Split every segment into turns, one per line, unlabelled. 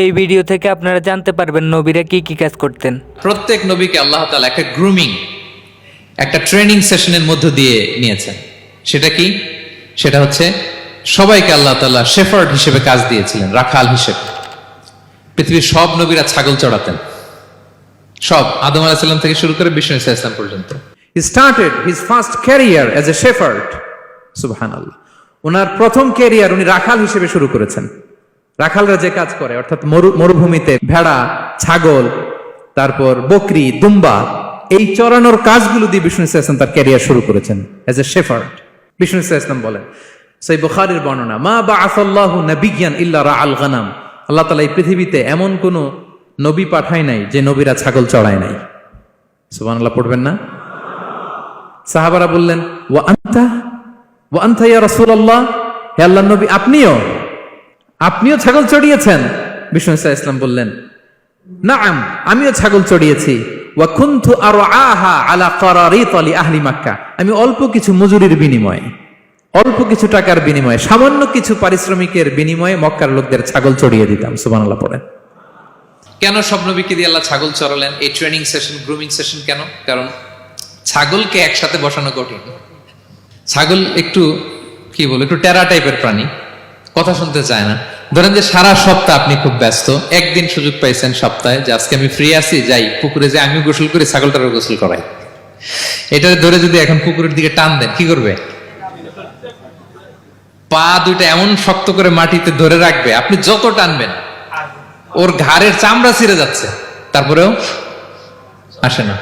এই ভিডিও থেকে আপনারা জানতে পারবেন নবীরা কি কি কাজ করতেন।
প্রত্যেক নবীকে আল্লাহ তাআলা একটা গ্রুমিং, একটা ট্রেনিং সেশনের মধ্য দিয়ে নিয়েছেন। সেটা কি? সেটা হচ্ছে সবাইকে আল্লাহ তাআলা শেফার্ড হিসেবে কাজ দিয়েছিলেন, রাখাল হিসেবে। পৃথিবীর সব নবীরা ছাগল চড়াতেন, সব, আদম আলাইহিস সালাম থেকে শুরু করে বিষ্ণু আলাইহিস সালাম পর্যন্ত।
He started his first career as a shepherd. সুবহানাল্লাহ। ওনার প্রথম ক্যারিয়ার উনি রাখাল হিসেবে শুরু করেছেন। রাখালরা যে কাজ করে, অর্থাৎ মরুভূমিতে ভেড়া, ছাগল, তারপর বকরি, দুম্বা, এই চড়ানোর কাজগুলো দিয়ে বিষ্ণু ইসলাম তার ক্যারিয়ার শুরু করেছেন এজ এ শেফার্ড। বিষ্ণু ইসলাম বলেন, সহিহ বুখারীর বর্ণনা, মা বাআসাল্লাহু নাবিয়্যান ইল্লা রাআল গানাম। আল্লাহ তাআলা এই পৃথিবীতে এমন কোন নবী পাঠায় নাই যে নবীরা ছাগল চড়ায় নাই। সুবহানাল্লাহ পড়বেন না? সাহাবারা বললেন, ওয়া আনতা ইয়া রাসূলুল্লাহ, হে আল্লাহর নবী, আপনিও ছাগল চড়িয়েছেন? বিষ্ণু ইসলাম বললেন, নাআম, আমিও ছাগল চড়িয়েছি। ওয়া কুনতু আরআহা আলা কারারিত লি আহলি মক্কা। আমি অল্প কিছু মজুরির বিনিময়ে, অল্প কিছু টাকার বিনিময়ে, সামান্য কিছু পারিশ্রমিকের বিনিময়ে মক্কার লোকদের ছাগল চড়িয়ে দিতাম। সুবহানাল্লাহ পড়েন।
কেন সব নবীকে দিয়ে আল্লাহ ছাগল চড়ালেন? এই ট্রেনিং সেশন, গ্রুমিং সেশন কেন? কারণ ছাগলকে একসাথে বসানো কঠিন। ছাগল একটু কি বলে, একটু টেরা টাইপের প্রাণী, কথা শুনতে চায় না। ধরেন যে সারা সপ্তাহ আপনি খুব ব্যস্ত, একদিন সুযোগ পাইছেন সপ্তাহে যে আজকে আমি ফ্রি আছি, যাই পুকুরে যাই, আমিও গোসল করি, ছাগলটারও গোসল করাই। এটা ধরে যদি এখন পুকুরের দিকে টান দেন, কি করবে? পা দুইটা এমন শক্ত করে মাটিতে ধরে রাখবে, আপনি যত টানবেন ওর ঘাড়ের চামড়া ছিঁড়ে যাচ্ছে, তারপরেও আসে না।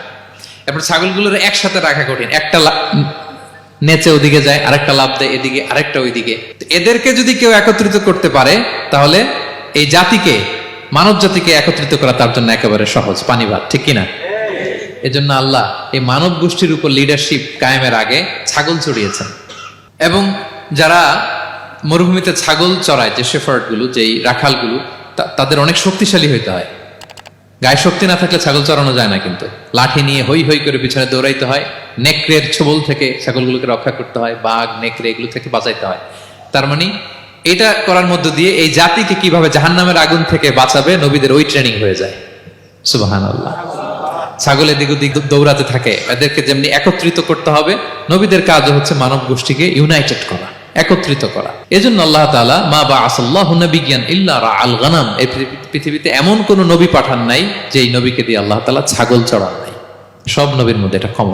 এরপর ছাগলগুলোর একসাথে রাখা কঠিন। একটা নেচে ওদিকে যায়, আরেকটা লাফ দেয় এদিকে, আরেকটা ওইদিকে। এদেরকে যদি কেউ একত্রিত করতে পারে, তাহলে এই জাতিকে, মানব জাতিকে একত্রিত করা তার জন্য একেবারে সহজ, পানি ভাত, ঠিক কিনা? এজন্য আল্লাহ এই মানব গোষ্ঠীর উপর লিডারশিপ কায়েমের আগে ছাগল চড়িয়েছেন। এবং যারা মরুভূমিতে ছাগল চড়ায়, যে শেফার্ড গুলো, যেই রাখালগুলো, তাদের অনেক শক্তিশালী হইতে হয়। গায়ে শক্তি না থাকলে ছাগল চড়ানো যায় না। কিন্তু লাঠি নিয়ে হই হই করে পিছনে দৌড়াইতে হয়, নেকড়ের ছোবল থেকে ছাগলগুলোকে রক্ষা করতে হয়, বাঘ, নেকড়ে এগুলো থেকে বাঁচাইতে হয়। তার মানে এটা করার মধ্য দিয়ে এই জাতিকে কিভাবে জাহান্নামের আগুন থেকে বাঁচাবে, নবীদের ওই ট্রেনিং হয়ে যায়। সুবহানাল্লাহ। ছাগল এদিক ওদিক দৌড়াতে থাকে, এদেরকে যেমনি একত্রিত করতে হবে, নবীদের কাজও হচ্ছে মানব গোষ্ঠীকে ইউনাইটেড করা, একত্রিত করা। এজন্য আল্লাহ তাআলা মা বাআসাল্লাহু নাবিয়্যান ইল্লা রাআল গানাম, এই পৃথিবীতে এমন কোন নবী পাঠান নাই যে এই নবীকে দিয়ে আল্লাহ তাআলা ছাগল চড়ান নাই। সব নবীর মধ্যে এটা কমন।